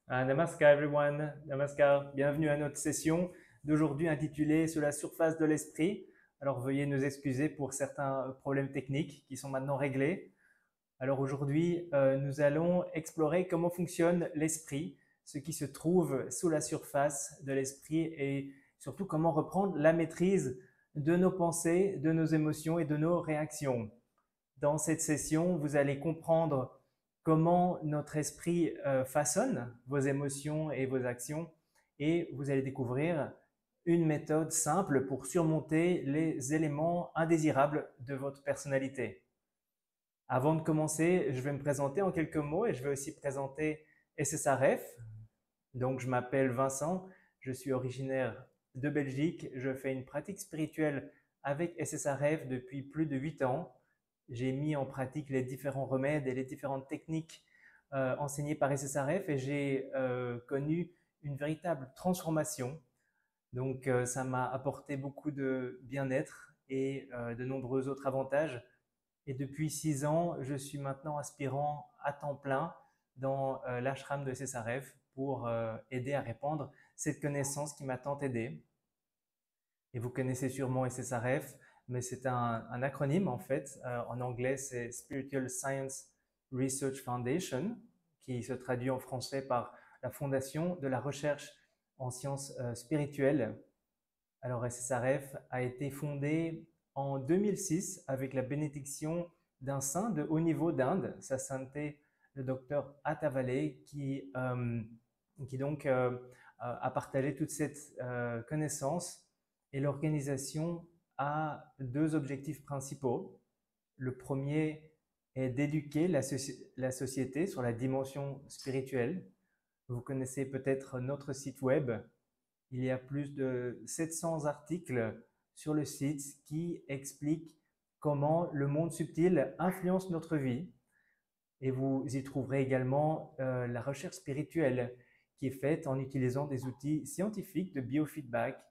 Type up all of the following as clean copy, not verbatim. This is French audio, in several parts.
Namaskar everyone, Namaskar, bienvenue à notre session d'aujourd'hui intitulée Sur la surface de l'esprit. Alors veuillez nous excuser pour certains problèmes techniques qui sont maintenant réglés. Alors aujourd'hui, nous allons explorer comment fonctionne l'esprit, ce qui se trouve sous la surface de l'esprit et surtout comment reprendre la maîtrise de nos pensées, de nos émotions et de nos réactions. Dans cette session, vous allez comprendre comment notre esprit façonne vos émotions et vos actions et vous allez découvrir une méthode simple pour surmonter les éléments indésirables de votre personnalité. Avant de commencer, je vais me présenter en quelques mots et je vais aussi présenter SSRF. Donc, je m'appelle Vincent, je suis originaire de Belgique, je fais une pratique spirituelle avec SSRF depuis plus de 8 ans. J'ai mis en pratique les différents remèdes et les différentes techniques enseignées par SSRF et j'ai connu une véritable transformation. Donc, ça m'a apporté beaucoup de bien-être et de nombreux autres avantages. Et depuis 6 ans, je suis maintenant aspirant à temps plein dans l'ashram de SSRF pour aider à répandre cette connaissance qui m'a tant aidé. Et vous connaissez sûrement SSRF, mais c'est un acronyme en fait. En anglais, c'est Spiritual Science Research Foundation, qui se traduit en français par la Fondation de la recherche en sciences spirituelles. Alors SSRF a été fondée en 2006 avec la bénédiction d'un saint de haut niveau d'Inde, sa sainteté le docteur Attavale, qui donc a partagé toute cette connaissance. Et l'organisation a deux objectifs principaux. Le premier est d'éduquer la société sur la dimension spirituelle. Vous connaissez peut-être notre site web. Il y a plus de 700 articles sur le site qui expliquent comment le monde subtil influence notre vie. Et vous y trouverez également la recherche spirituelle qui est faite en utilisant des outils scientifiques de biofeedback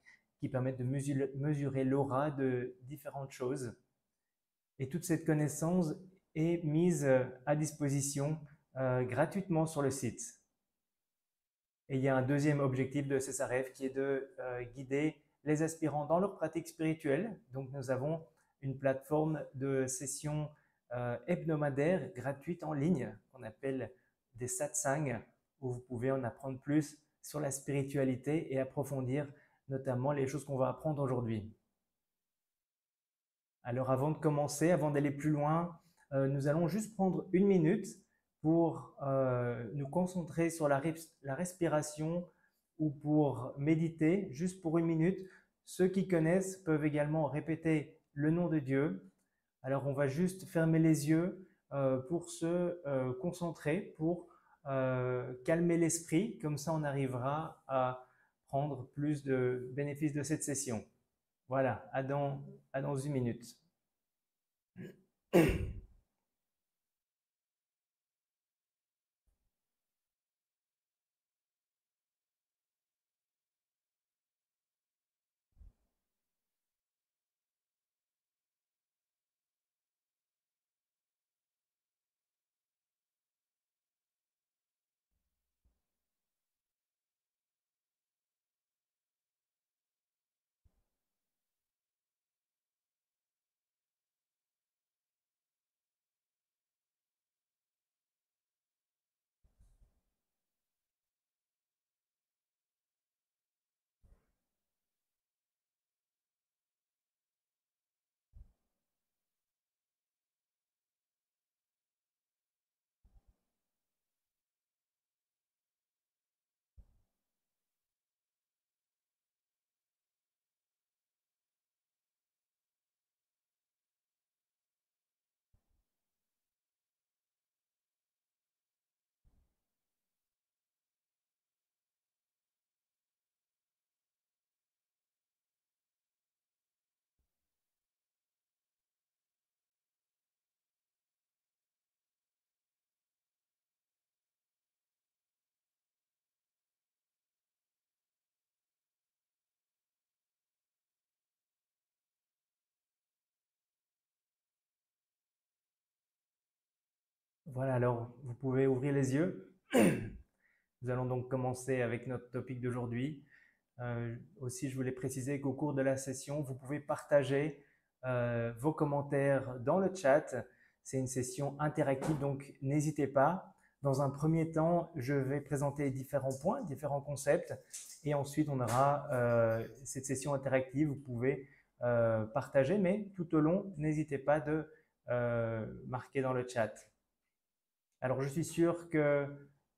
qui permettent de mesurer l'aura de différentes choses. Et toute cette connaissance est mise à disposition gratuitement sur le site. Et il y a un deuxième objectif de CSRF qui est de guider les aspirants dans leur pratique spirituelle. Donc nous avons une plateforme de sessions hebdomadaires gratuites en ligne qu'on appelle des satsangs, où vous pouvez en apprendre plus sur la spiritualité et approfondir notamment les choses qu'on va apprendre aujourd'hui. Alors avant de commencer, avant d'aller plus loin, nous allons juste prendre une minute pour nous concentrer sur la respiration ou pour méditer, juste pour une minute. Ceux qui connaissent peuvent également répéter le nom de Dieu. Alors on va juste fermer les yeux pour se concentrer, pour calmer l'esprit. Comme ça, on arrivera à prendre plus de bénéfices de cette session. Voilà, à dans une minute. Voilà, alors vous pouvez ouvrir les yeux. Nous allons donc commencer avec notre topic d'aujourd'hui. Aussi, je voulais préciser qu'au cours de la session, vous pouvez partager vos commentaires dans le chat. C'est une session interactive, donc n'hésitez pas. Dans un premier temps, je vais présenter différents points, différents concepts, et ensuite on aura cette session interactive. Vous pouvez partager, mais tout au long, n'hésitez pas de marquer dans le chat. Alors, je suis sûr que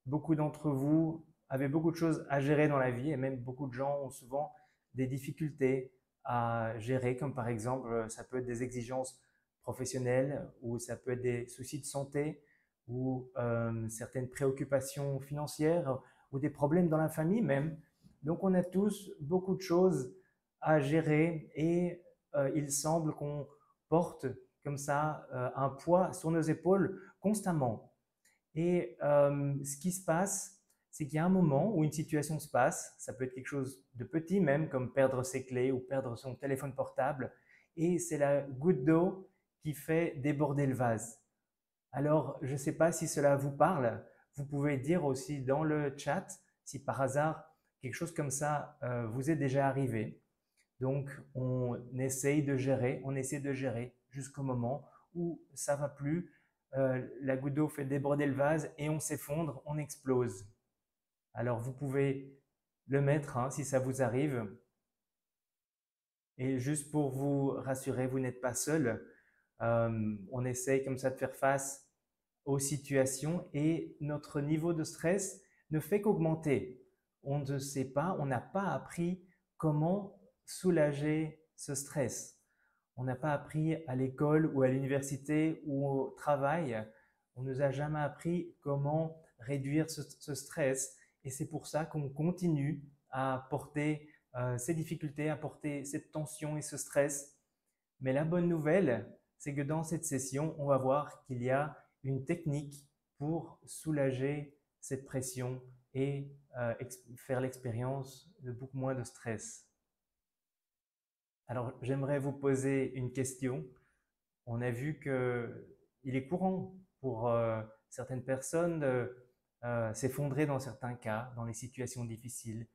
beaucoup d'entre vous avez beaucoup de choses à gérer dans la vie et même beaucoup de gens ont souvent des difficultés à gérer, comme par exemple, ça peut être des exigences professionnelles ou ça peut être des soucis de santé ou certaines préoccupations financières ou des problèmes dans la famille même. Donc, on a tous beaucoup de choses à gérer et il semble qu'on porte comme ça un poids sur nos épaules constamment. Et ce qui se passe, c'est qu'il y a un moment où une situation se passe, ça peut être quelque chose de petit même, comme perdre ses clés ou perdre son téléphone portable, et c'est la goutte d'eau qui fait déborder le vase. Alors, je ne sais pas si cela vous parle, vous pouvez dire aussi dans le chat si par hasard quelque chose comme ça vous est déjà arrivé. Donc, on essaie de gérer jusqu'au moment où ça va plus, la goutte d'eau fait déborder le vase et on s'effondre, on explose. Alors, vous pouvez le mettre si ça vous arrive. Et juste pour vous rassurer, vous n'êtes pas seul. On essaye comme ça de faire face aux situations et notre niveau de stress ne fait qu'augmenter. On ne sait pas, on n'a pas appris comment soulager ce stress. On n'a pas appris à l'école ou à l'université ou au travail. On ne nous a jamais appris comment réduire ce stress. Et c'est pour ça qu'on continue à porter ces difficultés, à porter cette tension et ce stress. Mais la bonne nouvelle, c'est que dans cette session, on va voir qu'il y a une technique pour soulager cette pression et faire l'expérience de beaucoup moins de stress. Alors, j'aimerais vous poser une question. On a vu qu'il est courant pour certaines personnes de s'effondrer dans certains cas, dans les situations difficiles.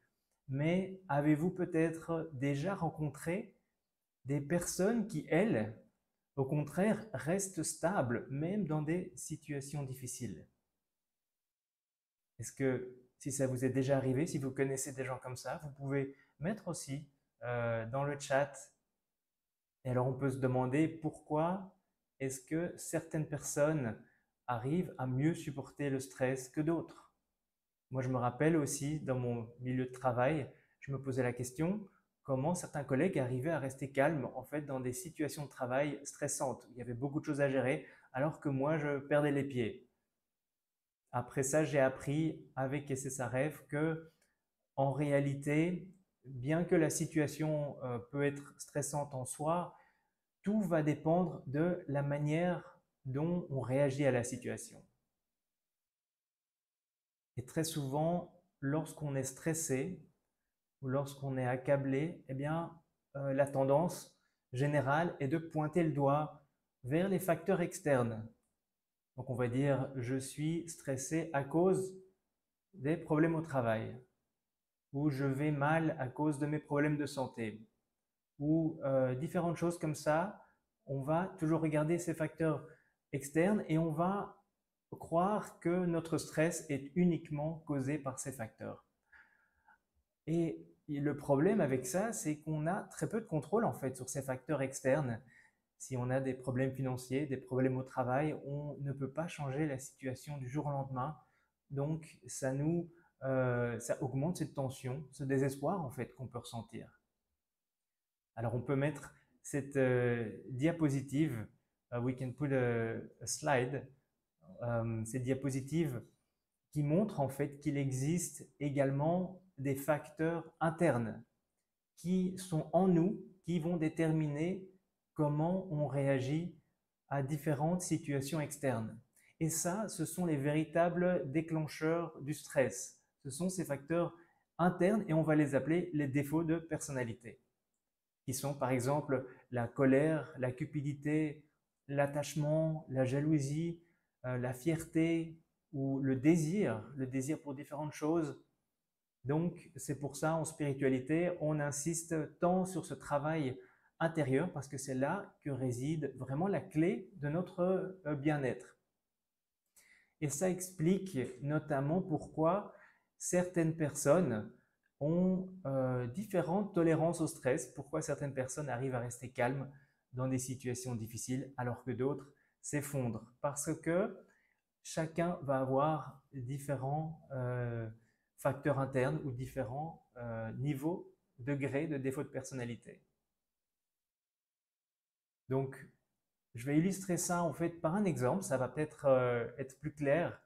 Mais avez-vous peut-être déjà rencontré des personnes qui, elles, au contraire, restent stables, même dans des situations difficiles? Est-ce que si ça vous est déjà arrivé, si vous connaissez des gens comme ça, vous pouvez mettre aussi dans le chat. Et alors on peut se demander pourquoi est-ce que certaines personnes arrivent à mieux supporter le stress que d'autres. Moi, je me rappelle aussi dans mon milieu de travail, je me posais la question comment certains collègues arrivaient à rester calmes en fait dans des situations de travail stressantes. Il y avait beaucoup de choses à gérer alors que moi, je perdais les pieds. Après ça, j'ai appris avec SSRF que en réalité, bien que la situation peut être stressante en soi, tout va dépendre de la manière dont on réagit à la situation. Et très souvent, lorsqu'on est stressé ou lorsqu'on est accablé, eh bien, la tendance générale est de pointer le doigt vers les facteurs externes. Donc, on va dire je suis stressé à cause des problèmes au travail, ou je vais mal à cause de mes problèmes de santé, ou différentes choses comme ça. On va toujours regarder ces facteurs externes et on va croire que notre stress est uniquement causé par ces facteurs. Et le problème avec ça, c'est qu'on a très peu de contrôle en fait sur ces facteurs externes. Si on a des problèmes financiers, des problèmes au travail, on ne peut pas changer la situation du jour au lendemain. Donc ça augmente cette tension, ce désespoir en fait qu'on peut ressentir. Alors on peut mettre cette diapositive, we can put a slide, cette diapositive qui montre en fait qu'il existe également des facteurs internes qui sont en nous, qui vont déterminer comment on réagit à différentes situations externes. Et ça, ce sont les véritables déclencheurs du stress. Ce sont ces facteurs internes et on va les appeler les défauts de personnalité, qui sont par exemple la colère, la cupidité, l'attachement, la jalousie, la fierté, ou le désir pour différentes choses. Donc, c'est pour ça, en spiritualité, on insiste tant sur ce travail intérieur parce que c'est là que réside vraiment la clé de notre bien-être. Et ça explique notamment pourquoi certaines personnes ont différentes tolérances au stress, pourquoi certaines personnes arrivent à rester calmes dans des situations difficiles alors que d'autres s'effondrent. Parce que chacun va avoir différents facteurs internes ou différents niveaux, degrés de défaut de personnalité. Donc, je vais illustrer ça en fait par un exemple, ça va peut-être être plus clair.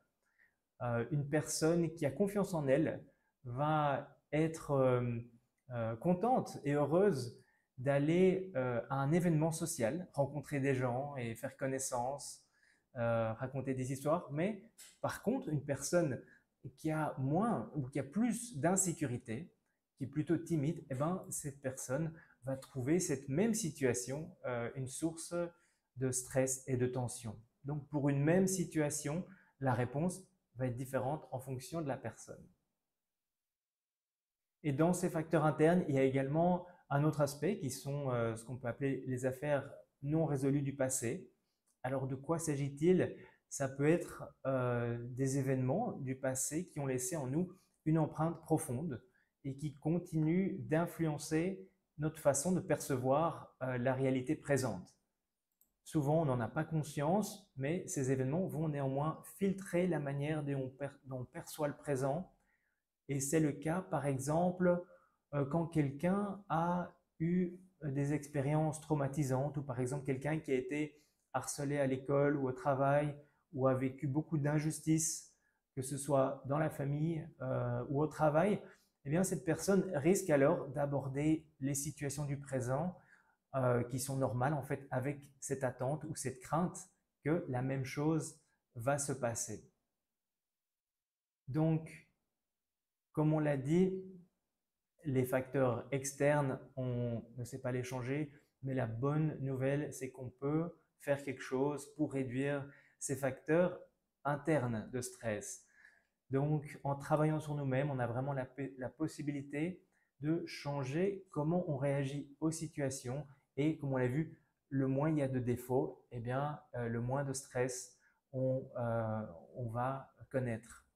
Une personne qui a confiance en elle va être contente et heureuse d'aller à un événement social, rencontrer des gens et faire connaissance, raconter des histoires. Mais par contre, une personne qui a moins ou qui a plus d'insécurité, qui est plutôt timide, eh ben, cette personne va trouver cette même situation une source de stress et de tension. Donc pour une même situation, la réponse va être différente en fonction de la personne. Et dans ces facteurs internes, il y a également un autre aspect qui sont ce qu'on peut appeler les affaires non résolues du passé. Alors de quoi s'agit-il? Ça peut être des événements du passé qui ont laissé en nous une empreinte profonde et qui continuent d'influencer notre façon de percevoir la réalité présente. Souvent, on n'en a pas conscience, mais ces événements vont néanmoins filtrer la manière dont on perçoit le présent. Et c'est le cas, par exemple, quand quelqu'un a eu des expériences traumatisantes, ou par exemple quelqu'un qui a été harcelé à l'école ou au travail, ou a vécu beaucoup d'injustices, que ce soit dans la famille ou au travail, eh bien cette personne risque alors d'aborder les situations du présent qui sont normales en fait avec cette attente ou cette crainte que la même chose va se passer. Donc, comme on l'a dit, les facteurs externes, on ne sait pas les changer, mais la bonne nouvelle, c'est qu'on peut faire quelque chose pour réduire ces facteurs internes de stress. Donc, en travaillant sur nous-mêmes, on a vraiment la possibilité de changer comment on réagit aux situations et, comme on l'a vu, le moins il y a de défauts, eh bien, le moins de stress on va connaître.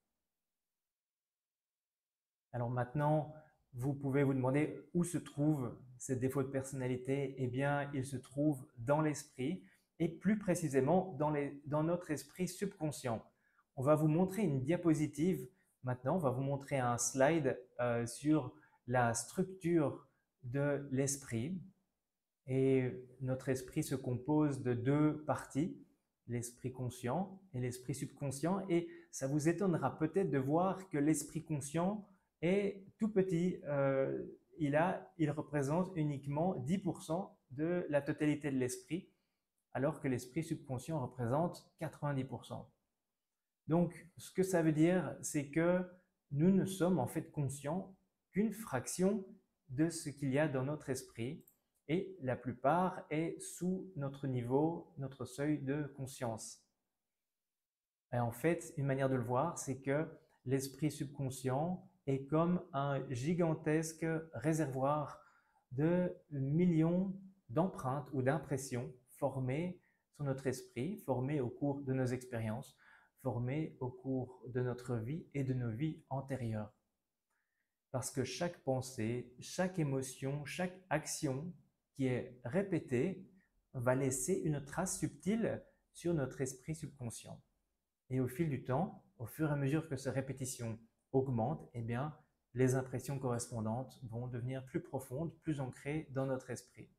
Alors maintenant, vous pouvez vous demander où se trouvent ces défauts de personnalité. Eh bien, ils se trouvent dans l'esprit et plus précisément dans notre esprit subconscient. On va vous montrer une diapositive maintenant, on va vous montrer un slide sur la structure de l'esprit. Et notre esprit se compose de deux parties, l'esprit conscient et l'esprit subconscient. Et ça vous étonnera peut-être de voir que l'esprit conscient est tout petit. Il représente uniquement 10% de la totalité de l'esprit, alors que l'esprit subconscient représente 90%. Donc, ce que ça veut dire, c'est que nous ne sommes en fait conscients qu'une fraction de ce qu'il y a dans notre esprit et la plupart est sous notre niveau, notre seuil de conscience. Et en fait, une manière de le voir, c'est que l'esprit subconscient est comme un gigantesque réservoir de millions d'empreintes ou d'impressions formées sur notre esprit, formées au cours de nos expériences, formées au cours de notre vie et de nos vies antérieures. Parce que chaque pensée, chaque émotion, chaque action qui est répétée va laisser une trace subtile sur notre esprit subconscient. Et au fil du temps, au fur et à mesure que ces répétitions augmentent, eh bien, les impressions correspondantes vont devenir plus profondes, plus ancrées dans notre esprit.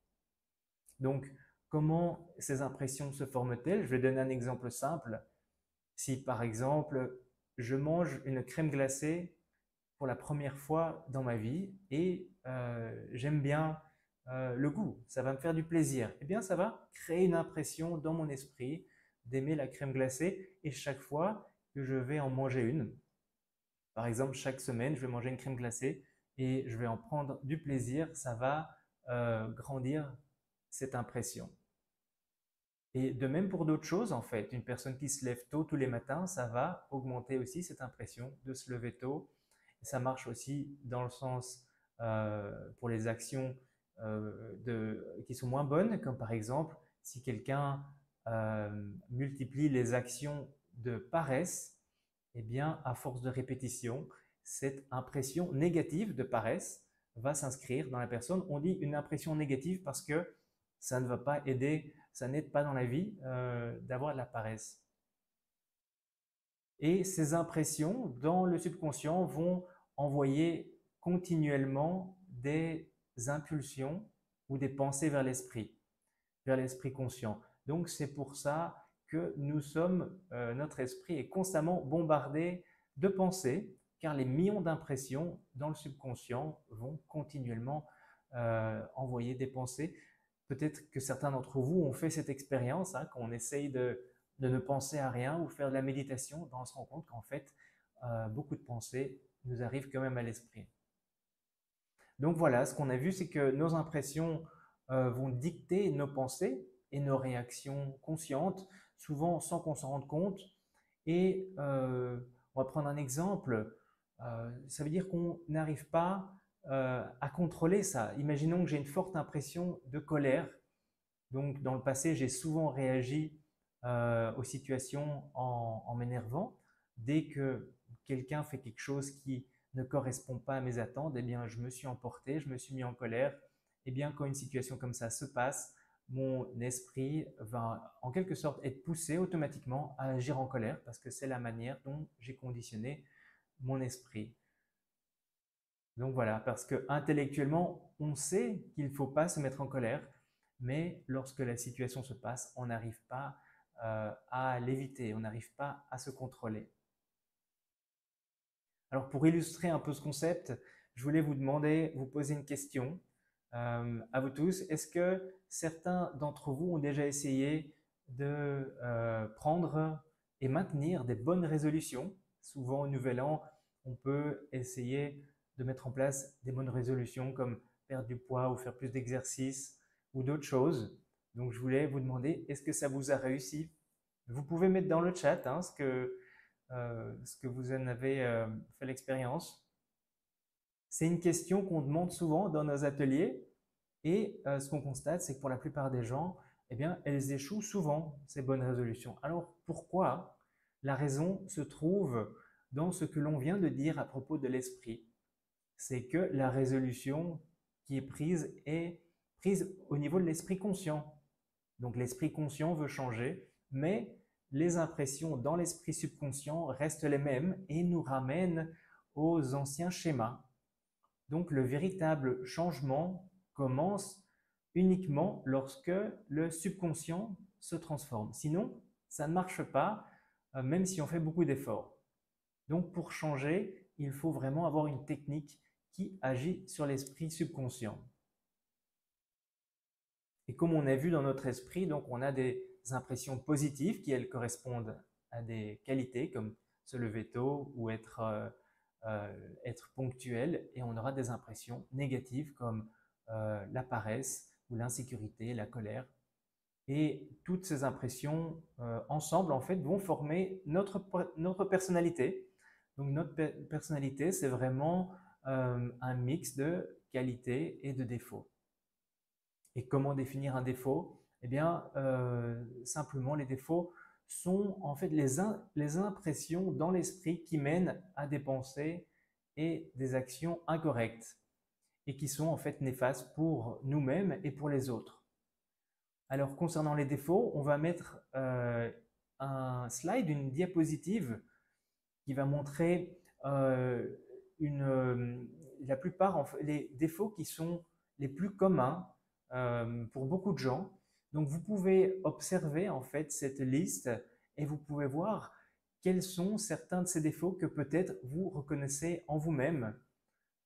Donc, comment ces impressions se forment-elles? Je vais donner un exemple simple. Si par exemple, je mange une crème glacée pour la première fois dans ma vie et j'aime bien le goût, ça va me faire du plaisir, eh bien ça va créer une impression dans mon esprit d'aimer la crème glacée et chaque fois que je vais en manger une, par exemple chaque semaine je vais manger une crème glacée et je vais en prendre du plaisir, ça va grandir cette impression. Et de même pour d'autres choses, en fait. Une personne qui se lève tôt tous les matins, ça va augmenter aussi cette impression de se lever tôt. Et ça marche aussi dans le sens pour les actions qui sont moins bonnes, comme par exemple si quelqu'un multiplie les actions de paresse, eh bien, à force de répétition, cette impression négative de paresse va s'inscrire dans la personne. On dit une impression négative parce que ça ne va pas aider, ça n'aide pas dans la vie d'avoir de la paresse. Et ces impressions dans le subconscient vont envoyer continuellement des impulsions ou des pensées vers l'esprit conscient. Donc c'est pour ça que notre esprit est constamment bombardé de pensées, car les millions d'impressions dans le subconscient vont continuellement envoyer des pensées. Peut-être que certains d'entre vous ont fait cette expérience, hein, quand on essaye de ne penser à rien ou faire de la méditation, on se rend compte qu'en fait, beaucoup de pensées nous arrivent quand même à l'esprit. Donc voilà, ce qu'on a vu, c'est que nos impressions vont dicter nos pensées et nos réactions conscientes, souvent sans qu'on s'en rende compte. Et on va prendre un exemple. Ça veut dire qu'on n'arrive pas à contrôler ça. Imaginons que j'ai une forte impression de colère. Donc dans le passé, j'ai souvent réagi aux situations en m'énervant. Dès que quelqu'un fait quelque chose qui ne correspond pas à mes attentes, eh bien, je me suis emporté, je me suis mis en colère. Eh bien, quand une situation comme ça se passe, mon esprit va en quelque sorte être poussé automatiquement à agir en colère parce que c'est la manière dont j'ai conditionné mon esprit. Donc voilà, parce que intellectuellement, on sait qu'il ne faut pas se mettre en colère, mais lorsque la situation se passe, on n'arrive pas à l'éviter, on n'arrive pas à se contrôler. Alors pour illustrer un peu ce concept, je voulais vous poser une question à vous tous. Est-ce que certains d'entre vous ont déjà essayé de prendre et maintenir des bonnes résolutions? Souvent au Nouvel An, on peut essayer de mettre en place des bonnes résolutions comme perdre du poids ou faire plus d'exercice ou d'autres choses. Donc je voulais vous demander, est-ce que ça vous a réussi? Vous pouvez mettre dans le chat hein, ce que vous en avez fait l'expérience. C'est une question qu'on demande souvent dans nos ateliers et ce qu'on constate, c'est que pour la plupart des gens, eh bien, elles échouent souvent, ces bonnes résolutions. Alors pourquoi? La raison se trouve dans ce que l'on vient de dire à propos de l'esprit. C'est que la résolution qui est prise au niveau de l'esprit conscient. Donc l'esprit conscient veut changer, mais les impressions dans l'esprit subconscient restent les mêmes et nous ramènent aux anciens schémas. Donc le véritable changement commence uniquement lorsque le subconscient se transforme. Sinon, ça ne marche pas, même si on fait beaucoup d'efforts. Donc pour changer, il faut vraiment avoir une technique qui agit sur l'esprit subconscient. Et comme on a vu dans notre esprit, donc on a des impressions positives qui, elles, correspondent à des qualités comme se lever tôt ou être ponctuel, et on aura des impressions négatives comme la paresse ou l'insécurité, la colère. Et toutes ces impressions ensemble, en fait, vont former notre personnalité. Donc notre personnalité, c'est vraiment un mix de qualités et de défauts. Et comment définir un défaut? Eh bien, simplement, les défauts sont en fait les impressions dans l'esprit qui mènent à des pensées et des actions incorrectes et qui sont en fait néfastes pour nous-mêmes et pour les autres. Alors, concernant les défauts, on va mettre un slide, une diapositive qui va montrer la plupart les défauts qui sont les plus communs pour beaucoup de gens. Donc vous pouvez observer en fait cette liste et vous pouvez voir quels sont certains de ces défauts que peut-être vous reconnaissez en vous-même.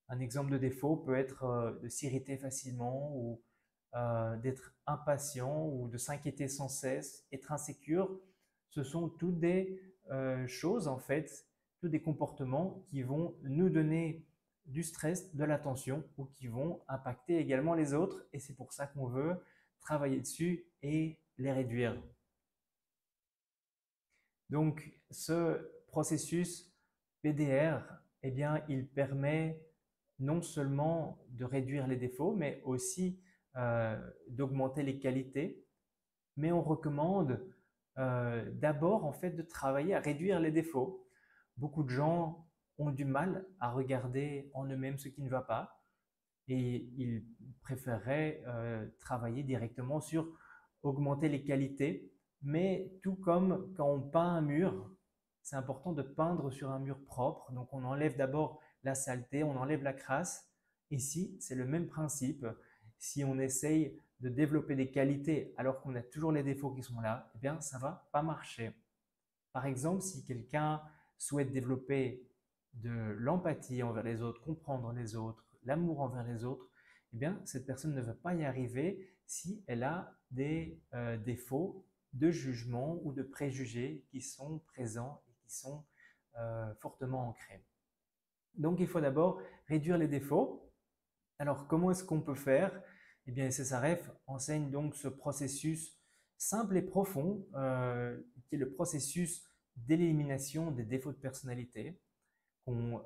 Un exemple de défaut peut être de s'irriter facilement ou d'être impatient ou de s'inquiéter sans cesse, être insécure. Ce sont toutes des choses en fait, tous des comportements qui vont nous donner du stress, de la tension ou qui vont impacter également les autres et c'est pour ça qu'on veut travailler dessus et les réduire. Donc, ce processus PDR, eh bien, il permet non seulement de réduire les défauts, mais aussi d'augmenter les qualités. Mais on recommande d'abord en fait de travailler à réduire les défauts. Beaucoup de gens ont du mal à regarder en eux-mêmes ce qui ne va pas et ils préféreraient travailler directement sur augmenter les qualités. Mais tout comme quand on peint un mur, c'est important de peindre sur un mur propre. Donc on enlève d'abord la saleté, on enlève la crasse. Ici, c'est le même principe. Si on essaye de développer des qualités alors qu'on a toujours les défauts qui sont là, eh bien ça va pas marcher. Par exemple, si quelqu'un souhaite développer de l'empathie envers les autres, comprendre les autres, l'amour envers les autres, eh bien, cette personne ne va pas y arriver si elle a des défauts de jugement ou de préjugés qui sont présents et qui sont fortement ancrés. Donc, il faut d'abord réduire les défauts. Alors, comment est-ce qu'on peut faire? Eh bien, SSRF enseigne donc ce processus simple et profond, qui est le processus d'élimination des défauts de personnalité, qu'on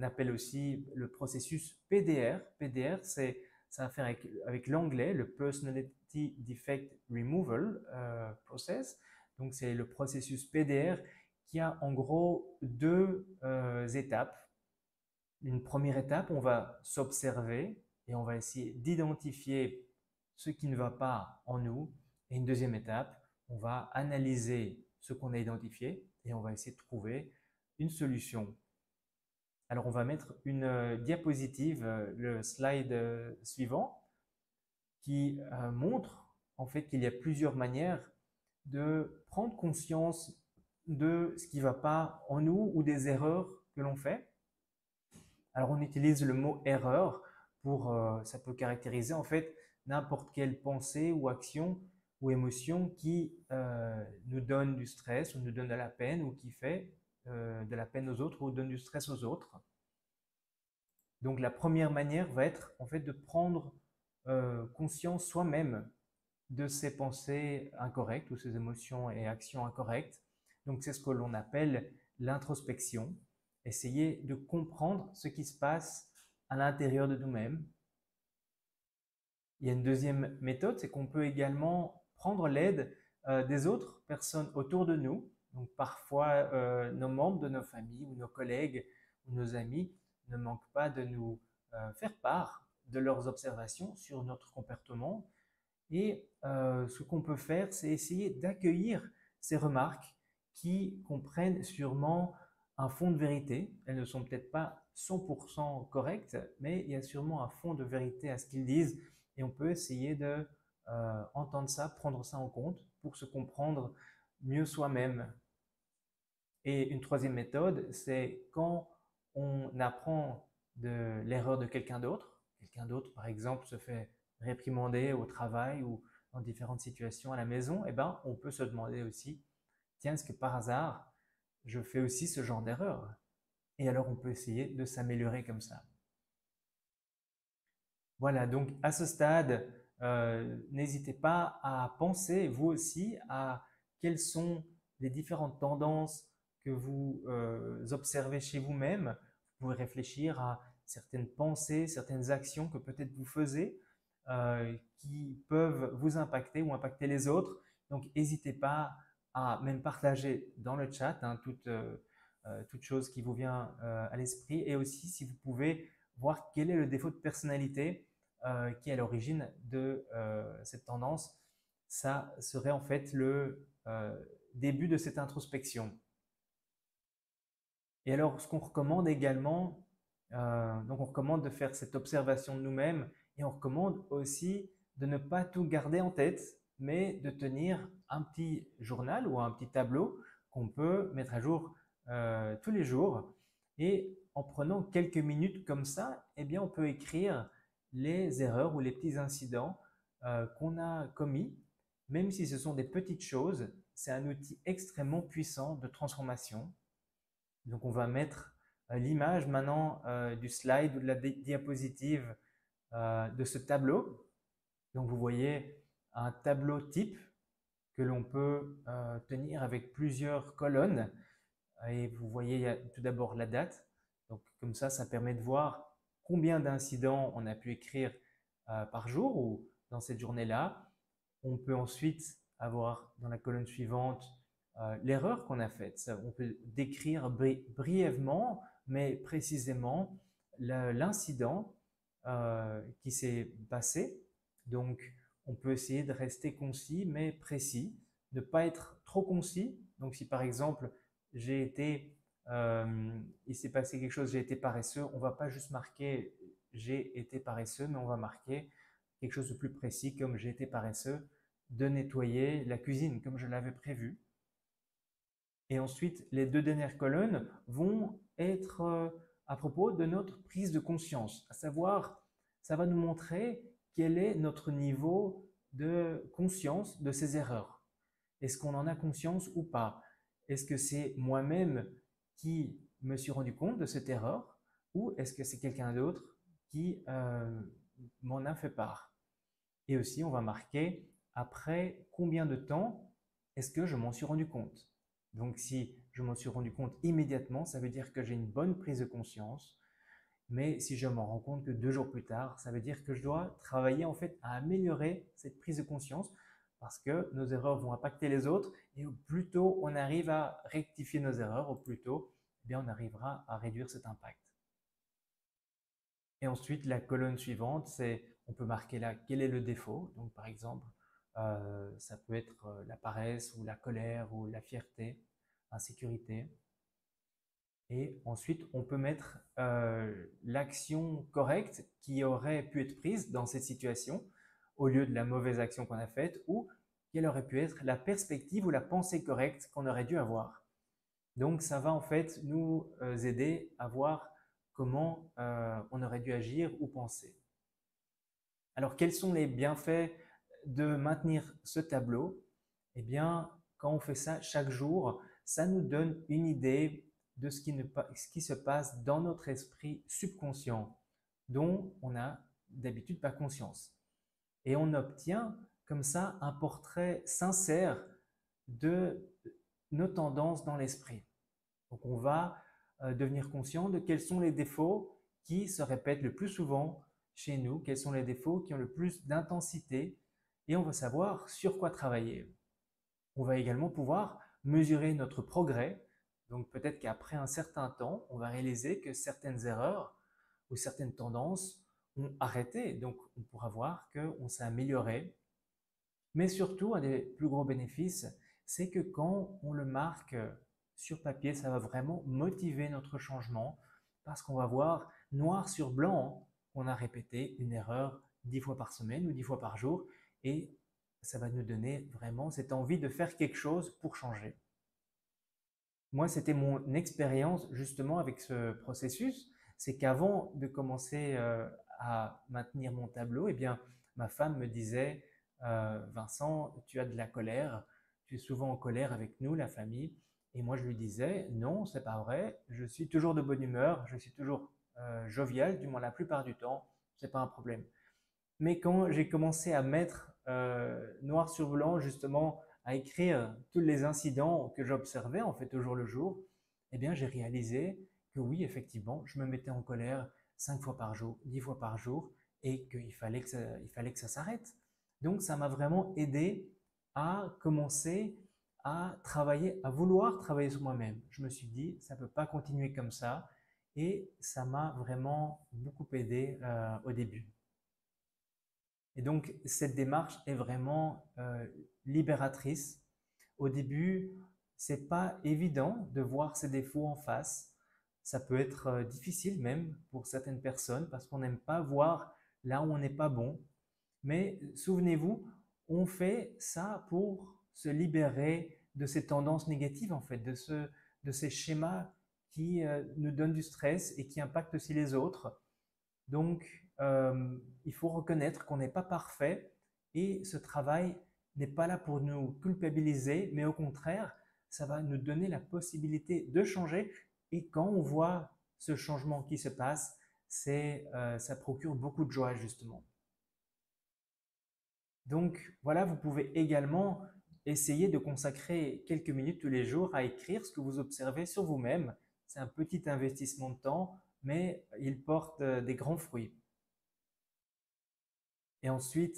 appelle aussi le processus PDR. PDR, ça a à faire avec l'anglais, le Personality Defect Removal Process. Donc, c'est le processus PDR qui a en gros deux étapes. Une première étape, on va s'observer et on va essayer d'identifier ce qui ne va pas en nous. Et une deuxième étape, on va analyser ce qu'on a identifié et on va essayer de trouver une solution. Alors, on va mettre une diapositive, le slide suivant, qui montre en fait qu'il y a plusieurs manières de prendre conscience de ce qui ne va pas en nous ou des erreurs que l'on fait. Alors, on utilise le mot erreur pour, ça peut caractériser en fait n'importe quelle pensée ou action ou émotion qui nous donne du stress ou nous donne de la peine ou qui fait de la peine aux autres ou donne du stress aux autres. Donc, la première manière va être en fait de prendre conscience soi-même de ses pensées incorrectes ou ses émotions et actions incorrectes. Donc, c'est ce que l'on appelle l'introspection. Essayer de comprendre ce qui se passe à l'intérieur de nous-mêmes. Il y a une deuxième méthode, c'est qu'on peut également prendre l'aide des autres personnes autour de nous. Donc parfois, nos membres de nos familles ou nos collègues ou nos amis ne manquent pas de nous faire part de leurs observations sur notre comportement. Et ce qu'on peut faire, c'est essayer d'accueillir ces remarques qui comprennent sûrement un fond de vérité. Elles ne sont peut-être pas 100% correctes, mais il y a sûrement un fond de vérité à ce qu'ils disent et on peut essayer de entendre ça, prendre ça en compte pour se comprendre mieux soi-même. Et une troisième méthode, c'est quand on apprend de l'erreur de quelqu'un d'autre. Quelqu'un d'autre, par exemple, se fait réprimander au travail ou dans différentes situations à la maison, eh ben, on peut se demander aussi, tiens, est-ce que par hasard, je fais aussi ce genre d'erreur? Et alors, on peut essayer de s'améliorer comme ça. Voilà, donc à ce stade, n'hésitez pas à penser, vous aussi, à quelles sont les différentes tendances que vous observez chez vous-même. Vous pouvez réfléchir à certaines pensées, certaines actions que peut-être vous faisiez qui peuvent vous impacter ou impacter les autres. Donc, n'hésitez pas à même partager dans le chat toute chose qui vous vient à l'esprit et aussi si vous pouvez voir quel est le défaut de personnalité qui est à l'origine de cette tendance. Ça serait en fait le début de cette introspection. Et alors, ce qu'on recommande également, donc on recommande de faire cette observation de nous-mêmes et on recommande aussi de ne pas tout garder en tête, mais de tenir un petit journal ou un petit tableau qu'on peut mettre à jour tous les jours. Et en prenant quelques minutes comme ça, eh bien, on peut écrire les erreurs ou les petits incidents qu'on a commis, même si ce sont des petites choses. C'est un outil extrêmement puissant de transformation. Donc, on va mettre l'image maintenant du slide ou de la diapositive de ce tableau. Donc, vous voyez un tableau type que l'on peut tenir avec plusieurs colonnes. Et vous voyez, il y a tout d'abord la date. Donc, comme ça permet de voir combien d'incidents on a pu écrire par jour ou dans cette journée-là. On peut ensuite avoir dans la colonne suivante l'erreur qu'on a faite. On peut décrire brièvement, mais précisément l'incident qui s'est passé. Donc, on peut essayer de rester concis, mais précis, ne pas être trop concis. Donc, si par exemple, il s'est passé quelque chose, j'ai été paresseux, on ne va pas juste marquer j'ai été paresseux, mais on va marquer quelque chose de plus précis comme j'ai été paresseux de nettoyer la cuisine comme je l'avais prévu. Et ensuite, les deux dernières colonnes vont être à propos de notre prise de conscience, à savoir, ça va nous montrer quel est notre niveau de conscience de ces erreurs. Est-ce qu'on en a conscience ou pas? Est-ce que c'est moi-même qui me suis rendu compte de cette erreur ou est-ce que c'est quelqu'un d'autre qui m'en a fait part? Et aussi, on va marquer après combien de temps est-ce que je m'en suis rendu compte. Donc, si je m'en suis rendu compte immédiatement, ça veut dire que j'ai une bonne prise de conscience. Mais si je m'en rends compte que 2 jours plus tard, ça veut dire que je dois travailler en fait à améliorer cette prise de conscience parce que nos erreurs vont impacter les autres et au plus tôt on arrive à rectifier nos erreurs, au plus tôt on arrivera à réduire cet impact. Et ensuite, la colonne suivante, c'est on peut marquer là quel est le défaut. Donc par exemple, ça peut être la paresse ou la colère ou la fierté, l'insécurité. Et ensuite, on peut mettre l'action correcte qui aurait pu être prise dans cette situation au lieu de la mauvaise action qu'on a faite ou quelle aurait pu être la perspective ou la pensée correcte qu'on aurait dû avoir. Donc, ça va en fait nous aider à voir comment on aurait dû agir ou penser. Alors, quels sont les bienfaits de maintenir ce tableau? Eh bien, quand on fait ça chaque jour, ça nous donne une idée de ce qui se passe dans notre esprit subconscient, dont on n'a d'habitude pas conscience. Et on obtient comme ça un portrait sincère de nos tendances dans l'esprit. Donc on va devenir conscient de quels sont les défauts qui se répètent le plus souvent chez nous, quels sont les défauts qui ont le plus d'intensité, et on va savoir sur quoi travailler. On va également pouvoir mesurer notre progrès. Donc peut-être qu'après un certain temps, on va réaliser que certaines erreurs ou certaines tendances ont arrêté. Donc on pourra voir qu'on s'est amélioré. Mais surtout, un des plus gros bénéfices, c'est que quand on le marque sur papier, ça va vraiment motiver notre changement parce qu'on va voir noir sur blanc qu'on a répété une erreur 10 fois par semaine ou 10 fois par jour et ça va nous donner vraiment cette envie de faire quelque chose pour changer. Moi, c'était mon expérience justement avec ce processus, c'est qu'avant de commencer à maintenir mon tableau, eh bien, ma femme me disait Vincent, tu as de la colère, tu es souvent en colère avec nous, la famille. Et moi, je lui disais non, c'est pas vrai, je suis toujours de bonne humeur, je suis toujours jovial, du moins la plupart du temps, c'est pas un problème. Mais quand j'ai commencé à mettre noir sur blanc, justement, à écrire tous les incidents que j'observais en fait au jour le jour, eh bien j'ai réalisé que oui, effectivement, je me mettais en colère 5 fois par jour, 10 fois par jour, et qu'il fallait que ça s'arrête. Donc ça m'a vraiment aidé à commencer à travailler, à vouloir travailler sur moi-même. Je me suis dit, ça ne peut pas continuer comme ça, et ça m'a vraiment beaucoup aidé au début. Et donc, cette démarche est vraiment libératrice. Au début, c'est pas évident de voir ses défauts en face. Ça peut être difficile même pour certaines personnes parce qu'on n'aime pas voir là où on n'est pas bon. Mais souvenez-vous, on fait ça pour se libérer de ces tendances négatives en fait, de ces schémas qui nous donnent du stress et qui impactent aussi les autres. Donc, il faut reconnaître qu'on n'est pas parfait et ce travail n'est pas là pour nous culpabiliser, mais au contraire, ça va nous donner la possibilité de changer. Et quand on voit ce changement qui se passe, ça procure beaucoup de joie justement. Donc voilà, vous pouvez également essayez de consacrer quelques minutes tous les jours à écrire ce que vous observez sur vous-même. C'est un petit investissement de temps, mais il porte des grands fruits. Et ensuite,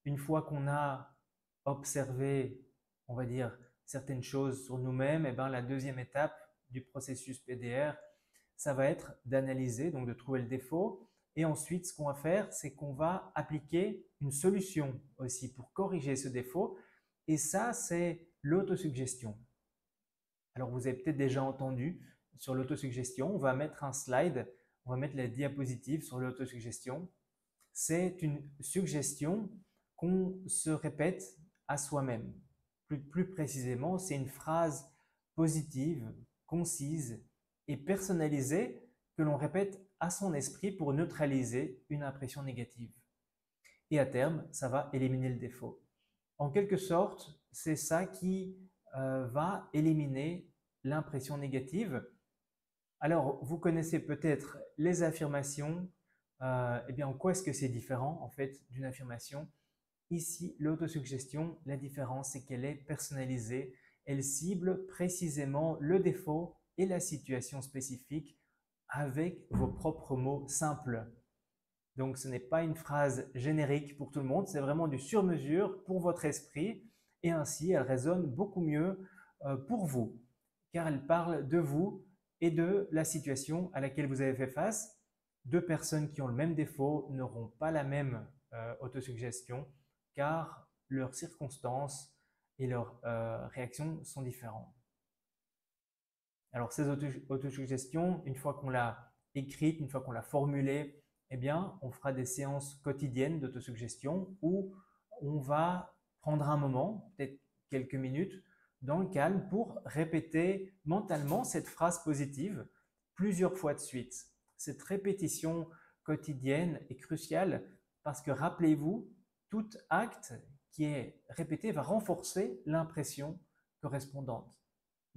une fois qu'on a observé, on va dire, certaines choses sur nous-mêmes, la deuxième étape du processus PDR, ça va être d'analyser, donc de trouver le défaut. Et ensuite, ce qu'on va faire, c'est qu'on va appliquer une solution aussi pour corriger ce défaut. Et ça, c'est l'autosuggestion. Alors, vous avez peut-être déjà entendu sur l'autosuggestion. On va mettre un slide, on va mettre la diapositive sur l'autosuggestion. C'est une suggestion qu'on se répète à soi-même. Plus précisément, c'est une phrase positive, concise et personnalisée que l'on répète à son esprit pour neutraliser une impression négative. Et à terme, ça va éliminer le défaut. En quelque sorte, c'est ça qui va éliminer l'impression négative. Alors, vous connaissez peut-être les affirmations. En quoi est-ce que c'est différent en fait d'une affirmation? Ici, l'autosuggestion, la différence, c'est qu'elle est personnalisée. Elle cible précisément le défaut et la situation spécifique avec vos propres mots simples. Donc, ce n'est pas une phrase générique pour tout le monde, c'est vraiment du sur-mesure pour votre esprit et ainsi, elle résonne beaucoup mieux pour vous car elle parle de vous et de la situation à laquelle vous avez fait face. Deux personnes qui ont le même défaut n'auront pas la même autosuggestion car leurs circonstances et leurs réactions sont différentes. Alors ces autosuggestions, une fois qu'on l'a écrite, une fois qu'on l'a formulée, on fera des séances quotidiennes d'autosuggestion où on va prendre un moment, peut-être quelques minutes, dans le calme pour répéter mentalement cette phrase positive plusieurs fois de suite. Cette répétition quotidienne est cruciale parce que rappelez-vous, tout acte qui est répété va renforcer l'impression correspondante.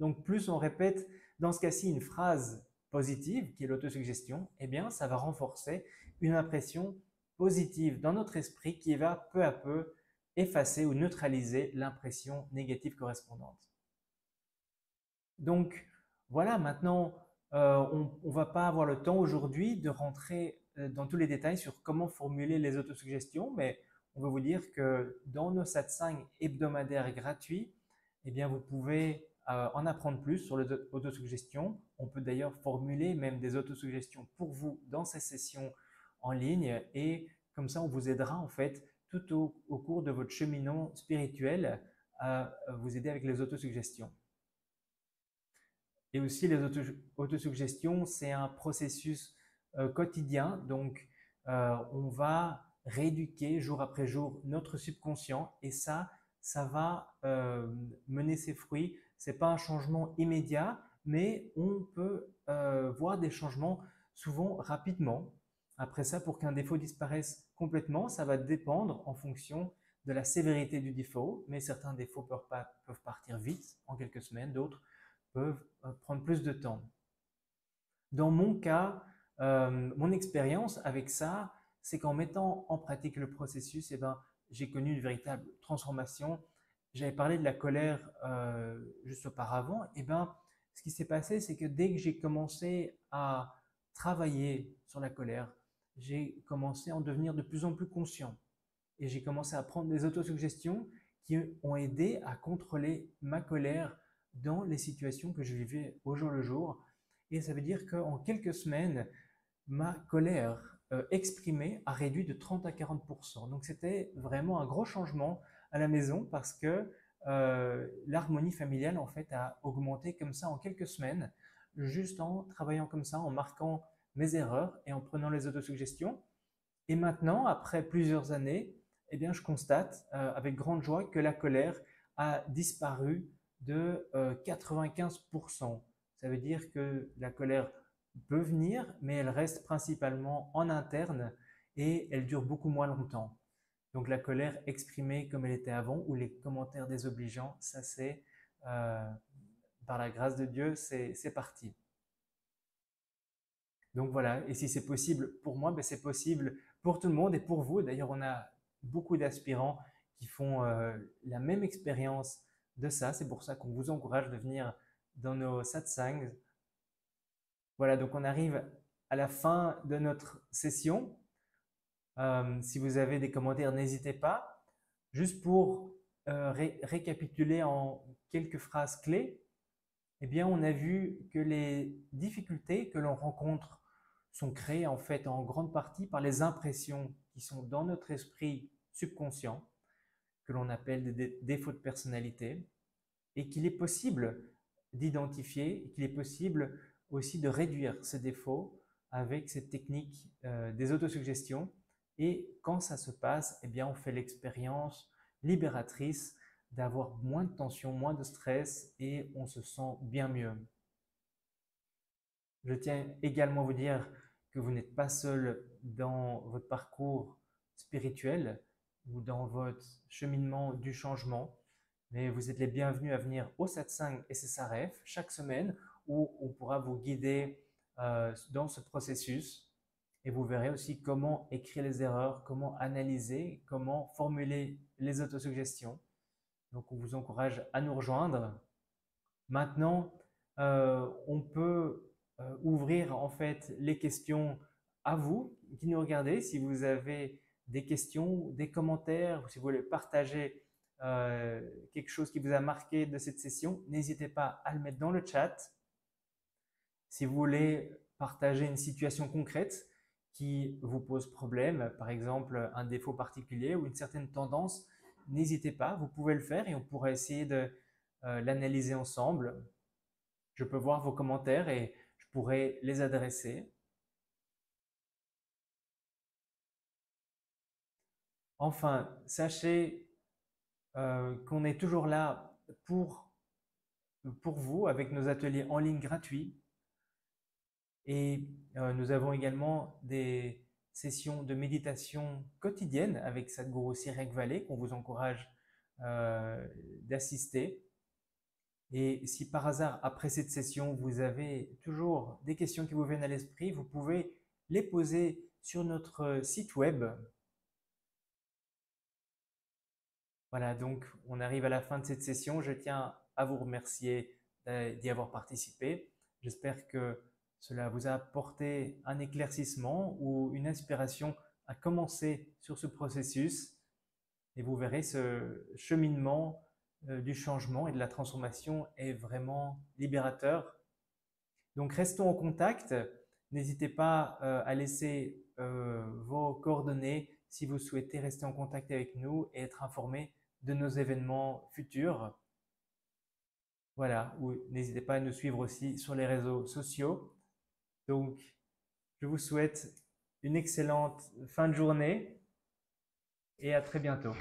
Donc plus on répète dans ce cas-ci une phrase positive qui est l'autosuggestion, ça va renforcer une impression positive dans notre esprit qui va peu à peu effacer ou neutraliser l'impression négative correspondante. Donc voilà, maintenant on ne va pas avoir le temps aujourd'hui de rentrer dans tous les détails sur comment formuler les autosuggestions, mais on va vous dire que dans nos satsang hebdomadaires gratuits, vous pouvez en apprendre plus sur l'autosuggestion. On peut d'ailleurs formuler même des autosuggestions pour vous dans ces sessions en ligne et comme ça on vous aidera en fait tout au cours de votre cheminement spirituel à vous aider avec les autosuggestions. Et aussi les autosuggestions, c'est un processus quotidien, donc on va rééduquer jour après jour notre subconscient et ça va mener ses fruits. Ce n'est pas un changement immédiat, mais on peut voir des changements souvent rapidement. Après ça, pour qu'un défaut disparaisse complètement, ça va dépendre en fonction de la sévérité du défaut, mais certains défauts peuvent partir vite, en quelques semaines, d'autres peuvent prendre plus de temps. Dans mon cas, mon expérience avec ça, c'est qu'en mettant en pratique le processus, j'ai connu une véritable transformation. J'avais parlé de la colère juste auparavant. Ce qui s'est passé, c'est que dès que j'ai commencé à travailler sur la colère, j'ai commencé à en devenir de plus en plus conscient. Et j'ai commencé à prendre des autosuggestions qui ont aidé à contrôler ma colère dans les situations que je vivais au jour le jour. Et ça veut dire qu'en quelques semaines, ma colère exprimée a réduit de 30 à 40%. Donc c'était vraiment un gros changement à la maison parce que l'harmonie familiale en fait a augmenté comme ça en quelques semaines, juste en travaillant comme ça, en marquant mes erreurs et en prenant les autosuggestions. Et maintenant, après plusieurs années, je constate avec grande joie que la colère a disparu de 95%. Ça veut dire que la colère peut venir, mais elle reste principalement en interne et elle dure beaucoup moins longtemps. Donc la colère exprimée comme elle était avant ou les commentaires désobligeants, ça c'est par la grâce de Dieu, c'est parti. Donc voilà, et si c'est possible pour moi, c'est possible pour tout le monde et pour vous. D'ailleurs, on a beaucoup d'aspirants qui font la même expérience de ça. C'est pour ça qu'on vous encourage de venir dans nos satsangs. Voilà, donc on arrive à la fin de notre session. Si vous avez des commentaires, n'hésitez pas. Juste pour récapituler en quelques phrases clés, eh bien, on a vu que les difficultés que l'on rencontre sont créées en fait en grande partie par les impressions qui sont dans notre esprit subconscient, que l'on appelle des défauts de personnalité, et qu'il est possible d'identifier et qu'il est possible aussi de réduire ces défauts avec cette technique des autosuggestions. Et quand ça se passe, eh bien, on fait l'expérience libératrice d'avoir moins de tension, moins de stress et on se sent bien mieux. Je tiens également à vous dire que vous n'êtes pas seul dans votre parcours spirituel ou dans votre cheminement du changement, mais vous êtes les bienvenus à venir au satsang SSRF chaque semaine où on pourra vous guider dans ce processus. Et vous verrez aussi comment écrire les erreurs, comment analyser, comment formuler les autosuggestions. Donc, on vous encourage à nous rejoindre. Maintenant, on peut ouvrir en fait les questions à vous qui nous regardez. Si vous avez des questions, des commentaires, ou si vous voulez partager quelque chose qui vous a marqué de cette session, n'hésitez pas à le mettre dans le chat. Si vous voulez partager une situation concrète qui vous pose problème, par exemple un défaut particulier ou une certaine tendance, n'hésitez pas, vous pouvez le faire et on pourra essayer de l'analyser ensemble. Je peux voir vos commentaires et je pourrai les adresser. Enfin, sachez qu'on est toujours là pour vous avec nos ateliers en ligne gratuits. Et nous avons également des sessions de méditation quotidienne avec Sadhguru Sirek Valley qu'on vous encourage d'assister. Et si par hasard, après cette session, vous avez toujours des questions qui vous viennent à l'esprit, vous pouvez les poser sur notre site web. Voilà, donc on arrive à la fin de cette session. Je tiens à vous remercier d'y avoir participé. J'espère que cela vous a apporté un éclaircissement ou une inspiration à commencer sur ce processus. Et vous verrez, ce cheminement du changement et de la transformation est vraiment libérateur. Donc restons en contact. N'hésitez pas à laisser vos coordonnées si vous souhaitez rester en contact avec nous et être informé de nos événements futurs. Voilà, ou n'hésitez pas à nous suivre aussi sur les réseaux sociaux. Donc, je vous souhaite une excellente fin de journée et à très bientôt.